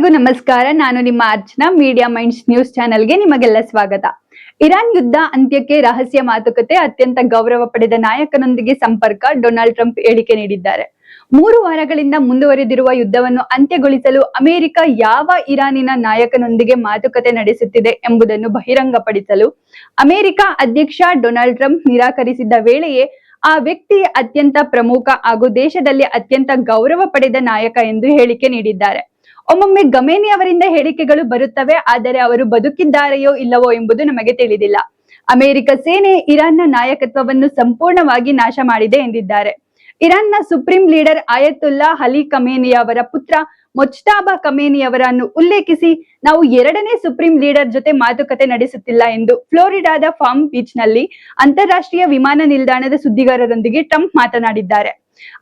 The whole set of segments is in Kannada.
ಎಲ್ಲರಿಗೂ ನಮಸ್ಕಾರ. ನಾನು ನಿಮ್ಮ ಅರ್ಚನಾ. ಮೀಡಿಯಾ ಮೈಂಡ್ಸ್ ನ್ಯೂಸ್ ಚಾನೆಲ್ಗೆ ನಿಮಗೆಲ್ಲ ಸ್ವಾಗತ. ಇರಾನ್ ಯುದ್ಧ ಅಂತ್ಯಕ್ಕೆ ರಹಸ್ಯ ಮಾತುಕತೆ, ಅತ್ಯಂತ ಗೌರವ ಪಡೆದ ನಾಯಕನೊಂದಿಗೆ ಸಂಪರ್ಕ. ಡೊನಾಲ್ಡ್ ಟ್ರಂಪ್ ಹೇಳಿಕೆ ನೀಡಿದ್ದಾರೆ. 3 ವಾರಗಳಿಂದ ಮುಂದುವರೆದಿರುವ ಯುದ್ಧವನ್ನು ಅಂತ್ಯಗೊಳಿಸಲು ಅಮೆರಿಕ ಯಾವ ಇರಾನಿನ ನಾಯಕನೊಂದಿಗೆ ಮಾತುಕತೆ ನಡೆಸುತ್ತಿದೆ ಎಂಬುದನ್ನು ಬಹಿರಂಗಪಡಿಸಲು ಅಮೆರಿಕ ಅಧ್ಯಕ್ಷ ಡೊನಾಲ್ಡ್ ಟ್ರಂಪ್ ನಿರಾಕರಿಸಿದ್ದ ವೇಳೆಯೇ ಆ ವ್ಯಕ್ತಿ ಅತ್ಯಂತ ಪ್ರಮುಖ ಹಾಗೂ ದೇಶದಲ್ಲಿ ಅತ್ಯಂತ ಗೌರವ ಪಡೆದ ನಾಯಕ ಎಂದು ಹೇಳಿಕೆ ನೀಡಿದ್ದಾರೆ. ಒಮ್ಮೊಮ್ಮೆ ಗಮೇನಿ ಅವರಿಂದ ಹೇಳಿಕೆಗಳು ಬರುತ್ತವೆ, ಆದರೆ ಅವರು ಬದುಕಿದ್ದಾರೆಯೋ ಇಲ್ಲವೋ ಎಂಬುದು ನಮಗೆ ತಿಳಿದಿಲ್ಲ. ಅಮೆರಿಕ ಸೇನೆ ಇರಾನ್ನ ನಾಯಕತ್ವವನ್ನು ಸಂಪೂರ್ಣವಾಗಿ ನಾಶ ಮಾಡಿದೆ ಎಂದಿದ್ದಾರೆ. ಇರಾನ್ನ ಸುಪ್ರೀಂ ಲೀಡರ್ ಆಯತುಲ್ಲಾ ಅಲಿ ಖಮೇನಿ ಅವರ ಪುತ್ರ ಮೊಜ್ತಬಾ ಖಮೇನಿ ಅವರನ್ನು ಉಲ್ಲೇಖಿಸಿ, ನಾವು 2ನೇ ಸುಪ್ರೀಂ ಲೀಡರ್ ಜೊತೆ ಮಾತುಕತೆ ನಡೆಸುತ್ತಿಲ್ಲ ಎಂದು ಫ್ಲೋರಿಡಾದ ಫಾರ್ಮ್ ಬೀಚ್ ನಲ್ಲಿ ಅಂತಾರಾಷ್ಟ್ರೀಯ ವಿಮಾನ ನಿಲ್ದಾಣದ ಸುದ್ದಿಗಾರರೊಂದಿಗೆ ಟ್ರಂಪ್ ಮಾತನಾಡಿದ್ದಾರೆ.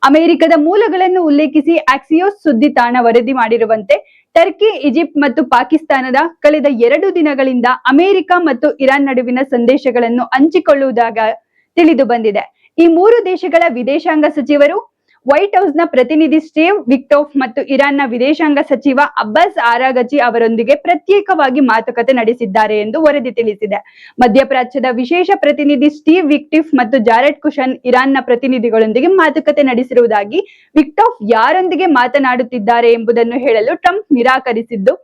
ಅಮೆರಿಕದ ಮೂಲಗಳನ್ನು ಉಲ್ಲೇಖಿಸಿ ಆಕ್ಸಿಯೋಸ್ ಸುದ್ದಿ ತಾಣ ವರದಿ ಮಾಡಿರುವಂತೆ ಟರ್ಕಿ, ಈಜಿಪ್ಟ್ ಮತ್ತು ಪಾಕಿಸ್ತಾನದ ಕಳೆದ 2 ದಿನಗಳಿಂದ ಅಮೆರಿಕ ಮತ್ತು ಇರಾನ್ ನಡುವಿನ ಸಂದೇಶಗಳನ್ನು ಹಂಚಿಕೊಳ್ಳುವುದಾಗಿ ತಿಳಿದು ಬಂದಿದೆ. ಈ 3 ದೇಶಗಳ ವಿದೇಶಾಂಗ ಸಚಿವರು ವೈಟ್ ಹೌಸ್ ನ ಪ್ರತಿನಿಧಿ ಸ್ಟೀವ್ ವಿಟ್ಕೋಫ್ ಮತ್ತು ಇರಾನ್ನ ವಿದೇಶಾಂಗ ಸಚಿವ ಅಬ್ಬಾಸ್ ಆರಾಗಚಿ ಅವರೊಂದಿಗೆ ಪ್ರತ್ಯೇಕವಾಗಿ ಮಾತುಕತೆ ನಡೆಸಿದ್ದಾರೆ ಎಂದು ವರದಿ ತಿಳಿಸಿದೆ. ಮಧ್ಯಪ್ರಾಚ್ಯದ ವಿಶೇಷ ಪ್ರತಿನಿಧಿ ಸ್ಟೀವ್ ವಿಟ್ಕೋಫ್ ಮತ್ತು ಜಾರೆಡ್ ಕುಶನ್ ಇರಾನ್ನ ಪ್ರತಿನಿಧಿಗಳೊಂದಿಗೆ ಮಾತುಕತೆ ನಡೆಸಿರುವುದಾಗಿ, ವಿಟ್ಕೋಫ್ ಯಾರೊಂದಿಗೆ ಮಾತನಾಡುತ್ತಿದ್ದಾರೆ ಎಂಬುದನ್ನು ಹೇಳಲು ಟ್ರಂಪ್ ನಿರಾಕರಿಸಿದ್ದು,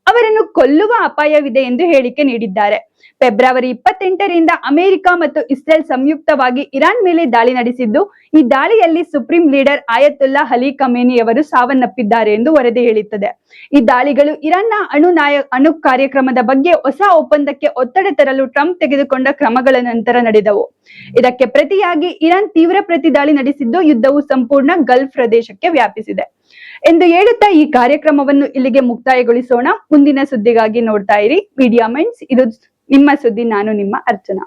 ಅವರನ್ನು ಕೊಲ್ಲುವ ಅಪಾಯವಿದೆ ಎಂದು ಹೇಳಿಕೆ ನೀಡಿದ್ದಾರೆ. ಫೆಬ್ರವರಿ 28ರಿಂದ ಅಮೆರಿಕ ಮತ್ತು ಇಸ್ರೇಲ್ ಸಂಯುಕ್ತವಾಗಿ ಇರಾನ್ ಮೇಲೆ ದಾಳಿ ನಡೆಸಿದ್ದು, ಈ ದಾಳಿಯಲ್ಲಿ ಸುಪ್ರೀಂ ಲೀಡರ್ ಆಯತುಲ್ಲಾ ಅಲಿ ಖಮೇನಿ ಅವರು ಸಾವನ್ನಪ್ಪಿದ್ದಾರೆ ಎಂದು ವರದಿ ಹೇಳುತ್ತದೆ. ಈ ದಾಳಿಗಳು ಇರಾನ್ನ ಅಣು ಕಾರ್ಯಕ್ರಮದ ಬಗ್ಗೆ ಹೊಸ ಒಪ್ಪಂದಕ್ಕೆ ಒತ್ತಡ ತರಲು ಟ್ರಂಪ್ ತೆಗೆದುಕೊಂಡ ಕ್ರಮಗಳ ನಂತರ ನಡೆದವು. ಇದಕ್ಕೆ ಪ್ರತಿಯಾಗಿ ಇರಾನ್ ತೀವ್ರ ಪ್ರತಿದಾಳಿ ನಡೆಸಿದ್ದು, ಯುದ್ಧವು ಸಂಪೂರ್ಣ ಗಲ್ಫ್ ಪ್ರದೇಶಕ್ಕೆ ವ್ಯಾಪಿಸಿದೆ ಎಂದು ಹೇಳುತ್ತಾ ಈ ಕಾರ್ಯಕ್ರಮವನ್ನು ಇಲ್ಲಿಗೆ ಮುಕ್ತಾಯಗೊಳಿಸೋಣ. ಮುಂದಿನ ಸುದ್ದಿಗಾಗಿ ನೋಡ್ತಾ ಇರಿ ಮೀಡಿಯಾ ಮೈಂಡ್ಸ್. ಇದು ನಿಮ್ಮ ಸುದ್ದಿ. ನಾನು ನಿಮ್ಮ ಅರ್ಚನಾ.